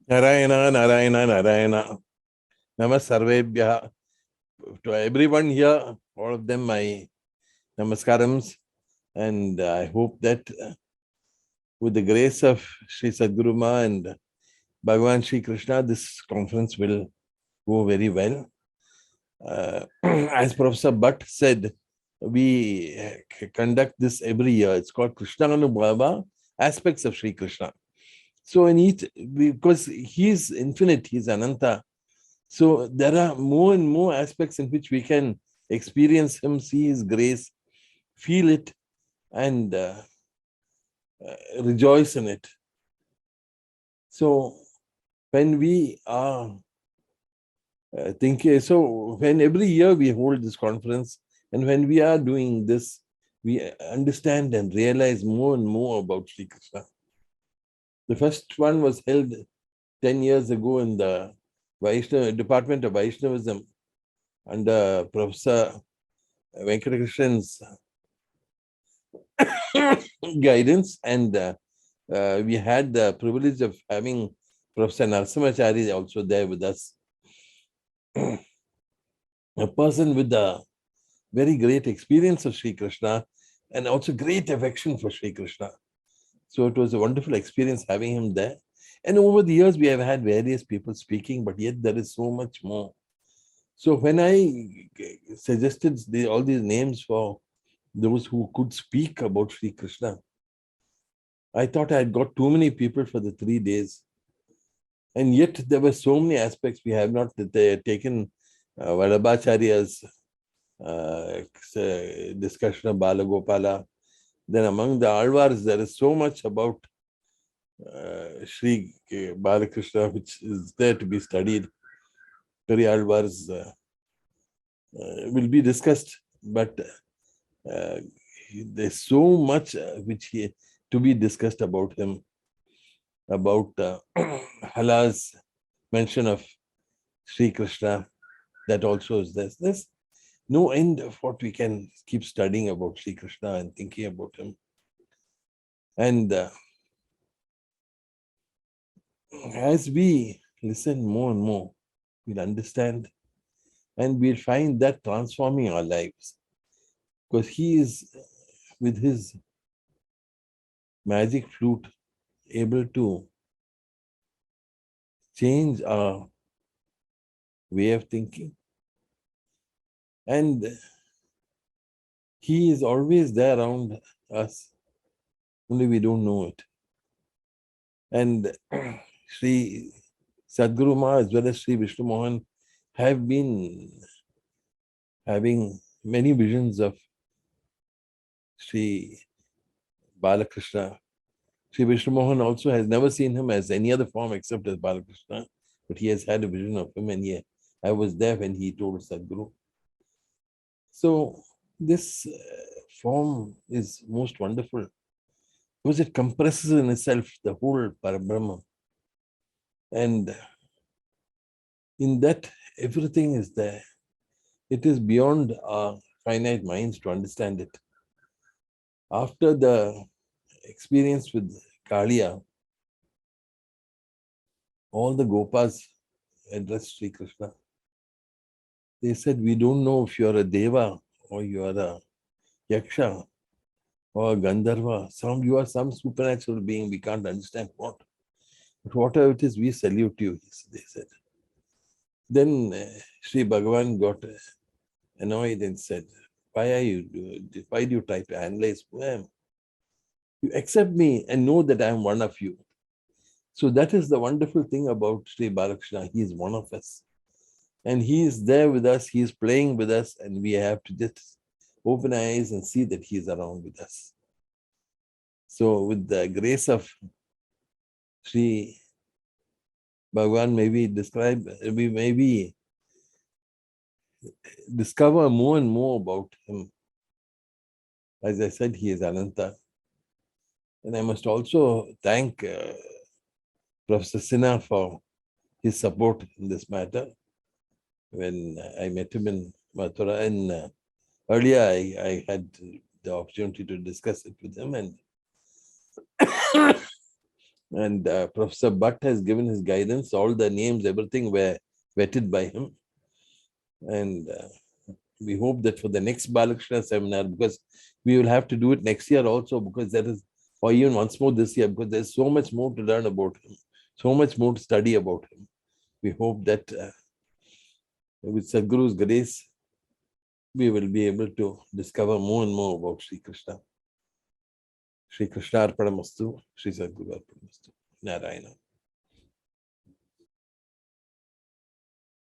Narayana, Narayana, Narayana. Namas Sarvebhya. To everyone here, all of them, my namaskarams. And I hope that with the grace of Sri Sadguru Ma and Bhagavan Sri Krishna, this conference will go very well. As Professor Bhatt said, we conduct this every year. It's called Krishna Anubhava, Aspects of Sri Krishna. So in each, because he is infinite, he is Ananta. So there are more and more aspects in which we can experience him, see his grace, feel it, and rejoice in it. So when we are thinking, so when every year we hold this conference, and when we are doing this, we understand and realize more and more about Sri Krishna. The first one was held 10 years ago in the Vaishnava Department of Vaishnavism under Professor Venkatakrishnan's guidance, and we had the privilege of having Professor Narasimhachari also there with us. A person with a very great experience of Sri Krishna and also great affection for Sri Krishna. So it was a wonderful experience having him there. And over the years, we have had various people speaking, but yet there is so much more. So when I suggested all these names for those who could speak about Sri Krishna, I thought I had got too many people for the 3 days. And yet there were so many aspects we have not taken Vallabhacharya's discussion of Balagopala. Then among the Alvars, there is so much about Sri Balakrishna, which is there to be studied. Peri Alvars will be discussed, but there's so much to be discussed about him, about Hala's mention of Sri Krishna, that also is there. There's no end of what we can keep studying about Sri Krishna and thinking about him. And as we listen more and more, we'll understand and we'll find that transforming our lives. Because he is, with his magic flute, able to change our way of thinking. And he is always there around us, only we don't know it. And Sri Sadguru Ma as well as Sri Vishnu Mohan have been having many visions of Sri Balakrishna. Sri Vishnu Mohan also has never seen him as any other form except as Balakrishna, but he has had a vision of him, and I was there when he told Sadguru. So this form is most wonderful because it compresses in itself the whole Parabrahma. And in that, everything is there. It is beyond our finite minds to understand it. After the experience with Kaliya, all the Gopas addressed Sri Krishna. They said, we don't know if you're a Deva or you are a Yaksha or a Gandharva. You are some supernatural being, we can't understand what. But whatever it is, we salute you, they said. Then Sri Bhagavan got annoyed and said, why do you try to analyze poem? You accept me and know that I am one of you. So that is the wonderful thing about Sri Balakrishna. He is one of us. And he is there with us, he is playing with us, and we have to just open our eyes and see that he is around with us. So with the grace of Sri Bhagavan, maybe discover more and more about him. As I said, he is Ananta. And I must also thank Professor Sinha for his support in this matter. When I met him in Mathura, and earlier I had the opportunity to discuss it with him, and And Professor Bhatt has given his guidance. All the names, everything were vetted by him. And we hope that for the next Balakrishna seminar, because we will have to do it next year also, because there is, or even once more this year, because there's so much more to learn about him, so much more to study about him. We hope that with Sadhguru's grace, we will be able to discover more and more about Sri Krishna. Sri Krishna Arpanamastu, Sri Sadhguru Arpanamastu. Narayana.